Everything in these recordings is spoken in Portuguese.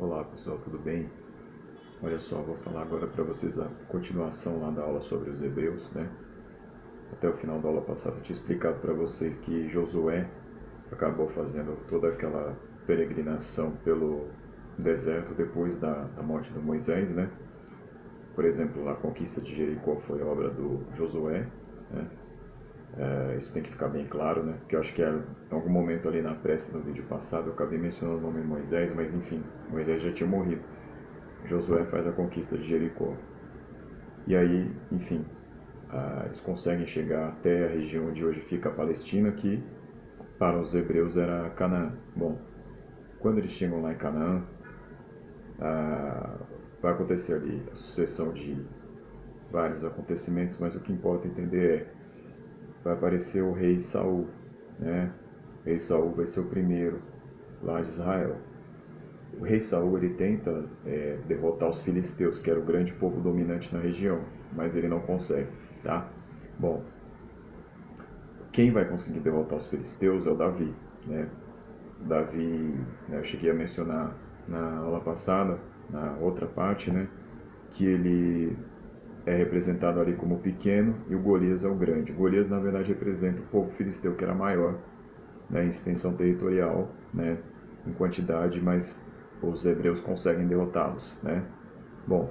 Olá pessoal, tudo bem? Olha só, vou falar agora para vocês a continuação lá da aula sobre os Hebreus, né? Até o final da aula passada eu tinha explicado para vocês que Josué acabou fazendo toda aquela peregrinação pelo deserto depois da morte de Moisés, né? Por exemplo, a conquista de Jericó foi obra do Josué, né? Isso tem que ficar bem claro, né? Porque eu acho que em algum momento ali na prece no vídeo passado eu acabei mencionando o nome de Moisés, mas enfim, Moisés já tinha morrido. Josué faz a conquista de Jericó. E aí, enfim, eles conseguem chegar até a região onde hoje fica a Palestina, que para os hebreus era Canaã. Bom, quando eles chegam lá em Canaã, vai acontecer ali a sucessão de vários acontecimentos, mas o que importa entender é, vai aparecer o rei Saul, né? O rei Saul vai ser o primeiro lá de Israel. O rei Saul ele tenta derrotar os filisteus, que era o grande povo dominante na região, mas ele não consegue, tá? Bom, quem vai conseguir derrotar os filisteus é o Davi, né? Davi, né, eu cheguei a mencionar na aula passada, na outra parte, né, que ele é representado ali como pequeno e o Golias é o grande. O Golias, na verdade, representa o povo filisteu, que era maior, né, em extensão territorial, né, em quantidade, mas os hebreus conseguem derrotá-los, né? Bom,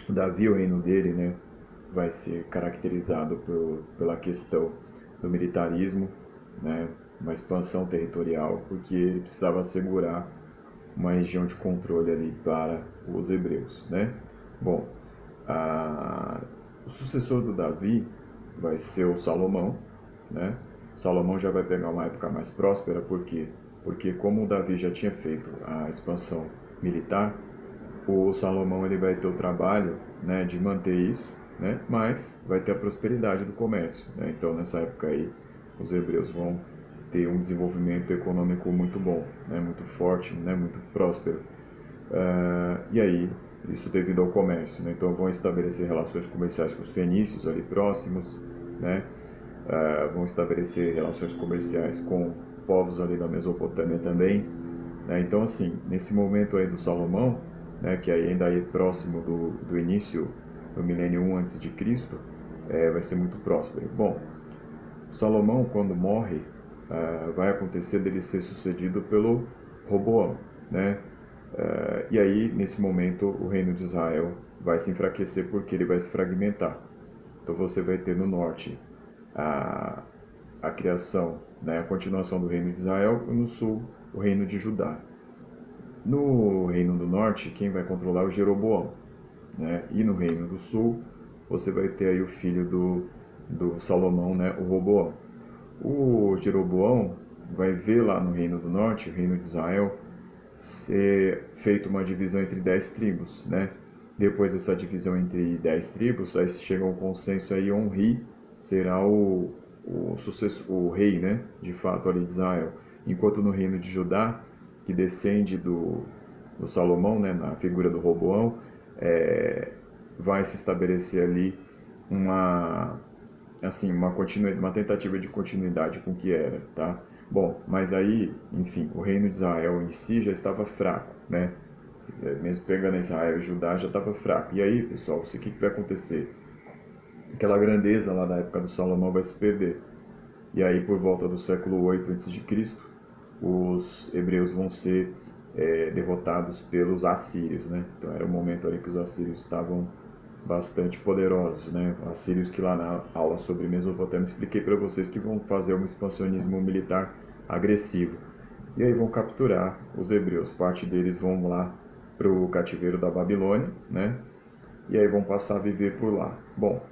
Davi, o reino dele, né, vai ser caracterizado pela questão do militarismo, né, uma expansão territorial, porque ele precisava assegurar uma região de controle ali para os hebreus, né? Bom, o sucessor do Davi vai ser o Salomão, né? Salomão já vai pegar uma época mais próspera, por quê? Porque como o Davi já tinha feito a expansão militar, o Salomão ele vai ter o trabalho, né, de manter isso, né, mas vai ter a prosperidade do comércio, né? Então nessa época aí os hebreus vão ter um desenvolvimento econômico muito bom, né, muito forte, né, muito próspero. E aí isso devido ao comércio, né? Então vão estabelecer relações comerciais com os fenícios ali próximos, né? Vão estabelecer relações comerciais com povos ali da Mesopotâmia também, né? Então assim, nesse momento aí do Salomão, né, que ainda é próximo do início do milênio 1 antes de Cristo, vai ser muito próspero. Bom, Salomão quando morre, vai acontecer dele ser sucedido pelo Roboão, né? E aí, nesse momento, o reino de Israel vai se enfraquecer porque ele vai se fragmentar. Então você vai ter no norte a, a criação, né, a continuação do reino de Israel e no sul o reino de Judá. No reino do norte, quem vai controlar é o Jeroboão, né? E no reino do sul, você vai ter aí o filho do Salomão, né, o Roboão. O Jeroboão vai ver lá no reino do norte, o reino de Israel, ser feita uma divisão entre 10 tribos, né? Depois dessa divisão entre 10 tribos, aí chega um consenso aí, Onri será o rei, né? De fato ali de Israel. Enquanto no reino de Judá, que descende do Salomão, né? Na figura do Roboão, vai se estabelecer ali uma assim, uma tentativa de continuidade com o que era, tá? Bom, mas aí, enfim, o reino de Israel em si já estava fraco, né? Mesmo pegando Israel e Judá já estava fraco. E aí, pessoal, o que vai acontecer? Aquela grandeza lá da época do Salomão vai se perder. E aí, por volta do século 8 a.C., os hebreus vão ser derrotados pelos assírios, né? Então era o momento ali que os assírios estavam bastante poderosos, né? Assírios que lá na aula sobre Mesopotâmia expliquei para vocês que vão fazer um expansionismo militar agressivo. E aí vão capturar os hebreus. Parte deles vão lá para o cativeiro da Babilônia, né? E aí vão passar a viver por lá. Bom,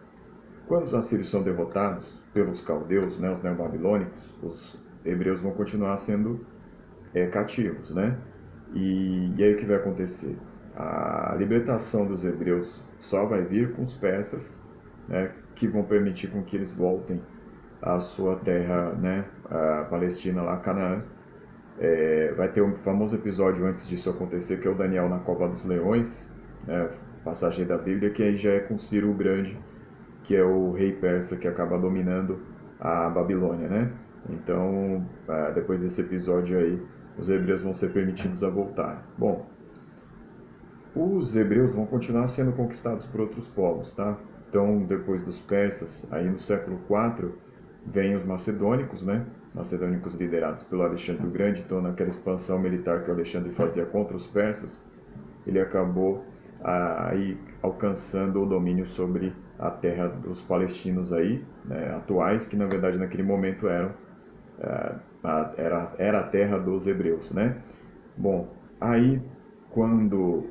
quando os assírios são derrotados pelos caldeus, né, os neobabilônicos, os hebreus vão continuar sendo cativos, né? E aí o que vai acontecer? A libertação dos hebreus só vai vir com os persas, né, que vão permitir com que eles voltem à sua terra, né, a Palestina, lá, Canaã. Vai ter um famoso episódio antes disso acontecer, que é o Daniel na Cova dos Leões, né, passagem da Bíblia, que aí já é com Ciro o Grande, que é o rei persa que acaba dominando a Babilônia, né? Então, depois desse episódio aí, os hebreus vão ser permitidos a voltar. Bom, Os hebreus vão continuar sendo conquistados por outros povos, tá? Então, depois dos persas, aí no século IV, vêm os macedônicos, né? Macedônicos liderados pelo Alexandre o Grande. Então, naquela expansão militar que o Alexandre fazia contra os persas, ele acabou aí alcançando o domínio sobre a terra dos palestinos aí, né, atuais, que na verdade naquele momento era a terra dos hebreus, né? Bom, aí quando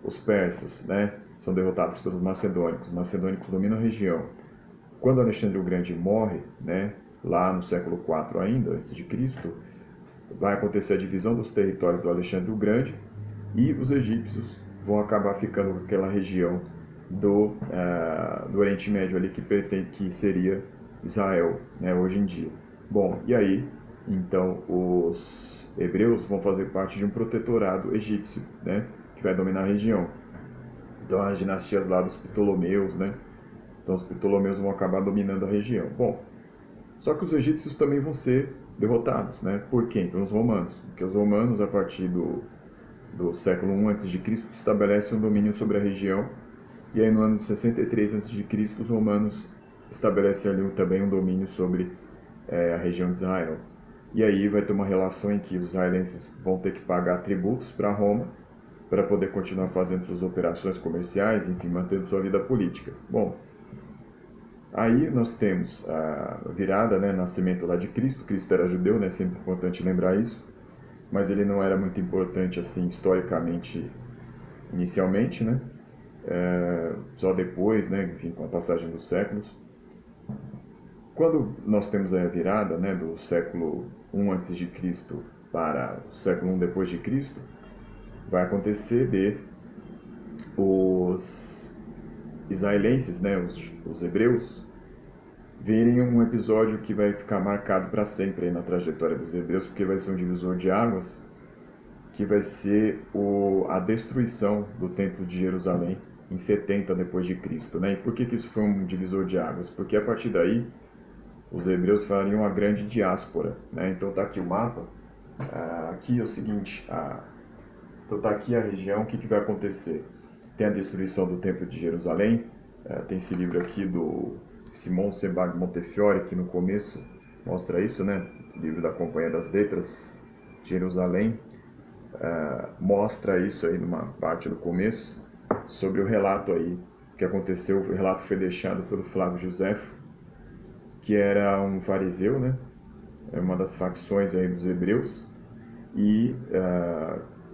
os persas, né, são derrotados pelos macedônicos, os macedônicos dominam a região. Quando Alexandre o Grande morre, né, lá no século IV ainda, antes de Cristo, vai acontecer a divisão dos territórios do Alexandre o Grande e os egípcios vão acabar ficando com aquela região do Oriente Médio ali que seria Israel, né, hoje em dia. Bom, e aí, então, os hebreus vão fazer parte de um protetorado egípcio, né, que vai dominar a região. Então, as dinastias lá dos Ptolomeus, né, então os Ptolomeus vão acabar dominando a região. Bom, só que os egípcios também vão ser derrotados, né, por quem? Pelos romanos, porque os romanos, a partir do século I a.C., estabelecem um domínio sobre a região. E aí no ano de 63 a.C., os romanos estabelecem ali também um domínio sobre a região de Israel. E aí vai ter uma relação em que os israelenses vão ter que pagar tributos para Roma para poder continuar fazendo suas operações comerciais, enfim, mantendo sua vida política. Bom, aí nós temos a virada, né, nascimento lá de Cristo. Cristo era judeu, né, sempre importante lembrar isso, mas ele não era muito importante assim historicamente, inicialmente, né? Só depois, né, enfim, com a passagem dos séculos. Quando nós temos a virada, né, do século I a.C. para o século I depois de Cristo, vai acontecer de os israelenses, né, os hebreus, verem um episódio que vai ficar marcado para sempre aí na trajetória dos hebreus, porque vai ser um divisor de águas, que vai ser a destruição do Templo de Jerusalém em 70 depois de Cristo, né? E por que isso foi um divisor de águas? Porque a partir daí os hebreus fariam uma grande diáspora, né? Então tá aqui o mapa. Aqui é o seguinte, então tá aqui a região. O que vai acontecer? Tem a destruição do Templo de Jerusalém. Tem esse livro aqui do Simon Sebag Montefiore, que no começo mostra isso, né? Livro da Companhia das Letras, Jerusalém. Mostra isso aí numa parte do começo, sobre o relato aí que aconteceu. O relato foi deixado pelo Flávio Josefo, que era um fariseu, né? É uma das facções aí dos hebreus, e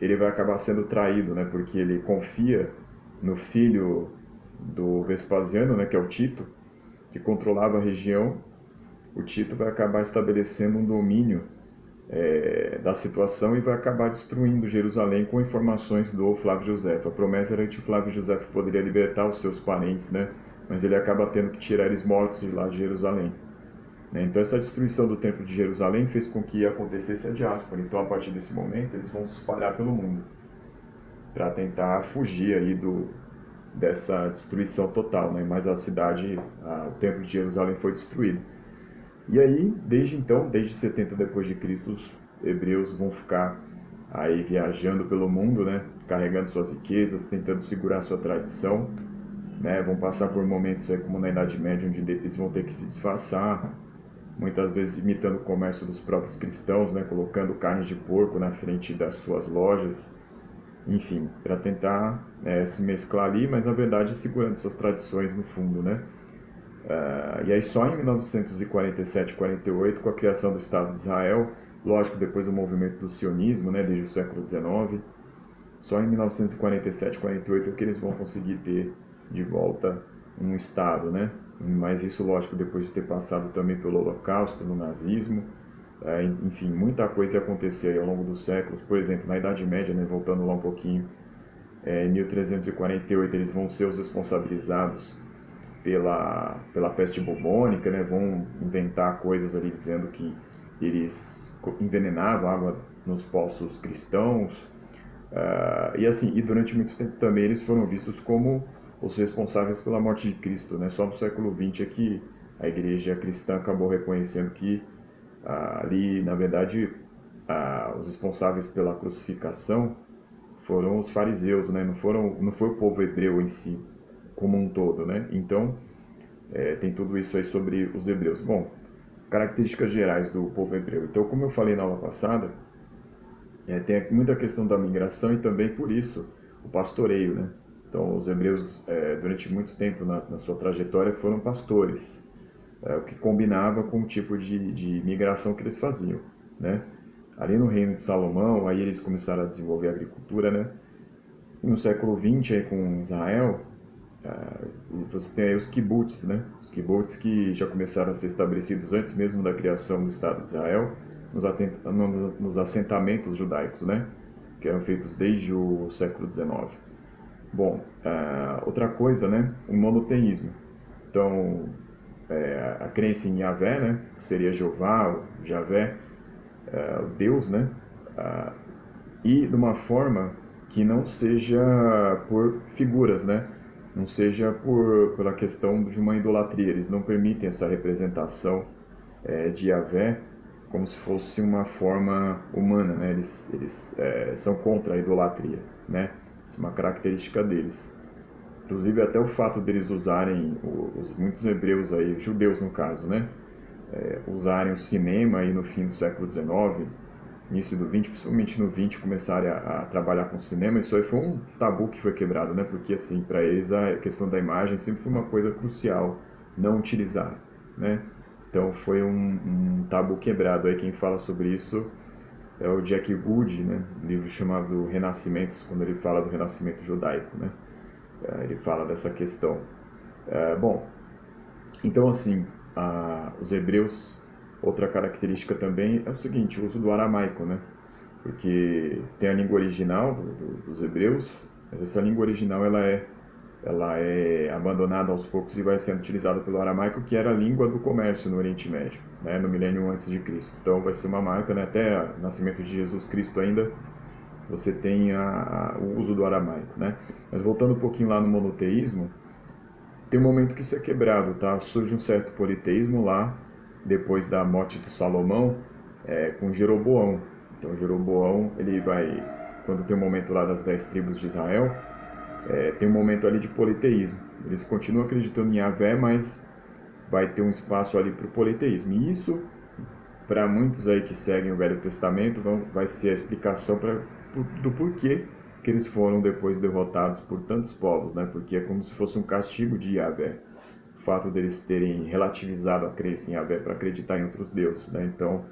ele vai acabar sendo traído, né? Porque ele confia no filho do Vespasiano, né? Que é o Tito, que controlava a região. O Tito vai acabar estabelecendo um domínio da situação e vai acabar destruindo Jerusalém com informações do Flávio Josefo. A promessa era que o Flávio Josefo poderia libertar os seus parentes, né? Mas ele acaba tendo que tirar eles mortos de lá de Jerusalém. Então essa destruição do Templo de Jerusalém fez com que acontecesse a diáspora. Então a partir desse momento eles vão se espalhar pelo mundo para tentar fugir aí dessa destruição total, né? Mas a cidade, o Templo de Jerusalém foi destruído. E aí, desde então, desde 70 depois de Cristo, os hebreus vão ficar aí viajando pelo mundo, né? Carregando suas riquezas, tentando segurar sua tradição, né? Vão passar por momentos aí, como na Idade Média, onde eles vão ter que se disfarçar, muitas vezes imitando o comércio dos próprios cristãos, né? Colocando carne de porco na frente das suas lojas, enfim, para tentar se mesclar ali, mas na verdade segurando suas tradições no fundo, né? E aí só em 1947, 48, com a criação do Estado de Israel, lógico, depois do movimento do sionismo, né, desde o século XIX, só em 1947, 48 é que eles vão conseguir ter de volta um Estado, né? Mas isso, lógico, depois de ter passado também pelo Holocausto, no nazismo, enfim, muita coisa ia acontecer ao longo dos séculos. Por exemplo, na Idade Média, né, voltando lá um pouquinho, em 1348 eles vão ser os responsabilizados pela peste bubônica, né? Vão inventar coisas ali dizendo que eles envenenavam a água nos poços cristãos, e assim, e durante muito tempo também eles foram vistos como os responsáveis pela morte de Cristo, né? Só no século XX é que a igreja cristã acabou reconhecendo que ali, na verdade, os responsáveis pela crucificação foram os fariseus, né? Não foi o povo hebreu em si, como um todo, né? Então, tem tudo isso aí sobre os hebreus. Bom, características gerais do povo hebreu. Então, como eu falei na aula passada, tem muita questão da migração e também, por isso, o pastoreio, né? Então, os hebreus, durante muito tempo na sua trajetória, foram pastores, o que combinava com o tipo de migração que eles faziam, né? Ali no reino de Salomão, aí eles começaram a desenvolver a agricultura, né? E no século XX, aí com Israel, você tem aí os kibbutz, né? Os kibbutz que já começaram a ser estabelecidos antes mesmo da criação do Estado de Israel, nos assentamentos judaicos, né? Que eram feitos desde o século XIX. Bom, outra coisa, né? O monoteísmo. Então, a crença em Yahvé, né? Seria Jeová, ou Javé, Deus, né? E de uma forma que não seja por figuras, né? Não seja pela questão de uma idolatria. Eles não permitem essa representação de Yahvé como se fosse uma forma humana, né? Eles são contra a idolatria, né? Isso é uma característica deles. Inclusive até o fato deles usarem, muitos hebreus aí, judeus no caso, né? Usarem o cinema aí no fim do século XIX, início do XX, principalmente no XX, começarem a trabalhar com cinema. Isso aí foi um tabu que foi quebrado, né? Porque assim, para eles a questão da imagem sempre foi uma coisa crucial, não utilizar, né? Então foi um tabu quebrado. Aí quem fala sobre isso é o Jack Gould, né? Um livro chamado Renascimentos, quando ele fala do renascimento judaico, né? Ele fala dessa questão. Bom, então assim, os hebreus, outra característica também é o seguinte, o uso do aramaico, né? Porque tem a língua original dos hebreus, mas essa língua original ela é abandonada aos poucos e vai sendo utilizada pelo aramaico, que era a língua do comércio no Oriente Médio, né? No milênio antes de Cristo. Então vai ser uma marca, né? Até o nascimento de Jesus Cristo ainda, você tem o uso do aramaico, né? Mas voltando um pouquinho lá no monoteísmo, tem um momento que isso é quebrado, tá? Surge um certo politeísmo lá, depois da morte de Salomão, com Jeroboão. Então Jeroboão, ele vai, quando tem um momento lá das 10 tribos de Israel, tem um momento ali de politeísmo. Eles continuam acreditando em Yahvé, mas vai ter um espaço ali para o politeísmo. E isso, para muitos aí que seguem o Velho Testamento, vai ser a explicação do porquê que eles foram depois derrotados por tantos povos, né? Porque é como se fosse um castigo de Yahvé, o fato deles terem relativizado a crença em Yahvé para acreditar em outros deuses, né? Então,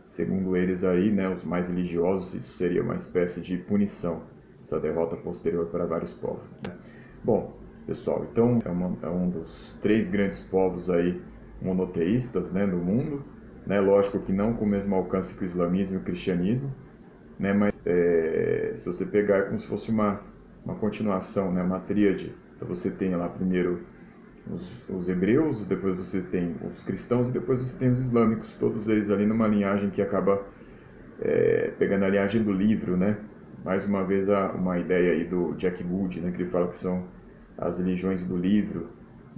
segundo eles aí, né, os mais religiosos, isso seria uma espécie de punição, essa derrota posterior para vários povos, né? Bom, pessoal, então é um dos 3 grandes povos aí monoteístas, né, do mundo, né? Lógico que não com o mesmo alcance que o islamismo e o cristianismo, né? Mas se você pegar como se fosse uma continuação, né? Uma tríade. Então você tem lá primeiro os hebreus, depois você tem os cristãos e depois você tem os islâmicos, todos eles ali numa linhagem que acaba pegando a linhagem do livro, né? Mais uma vez uma ideia aí do Jack Gould, né? Que ele fala que são as religiões do livro,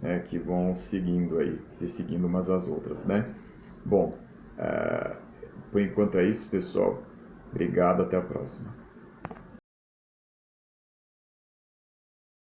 né? Que vão seguindo aí, se seguindo umas às outras, né? Bom, por enquanto é isso, pessoal. Obrigado, até a próxima.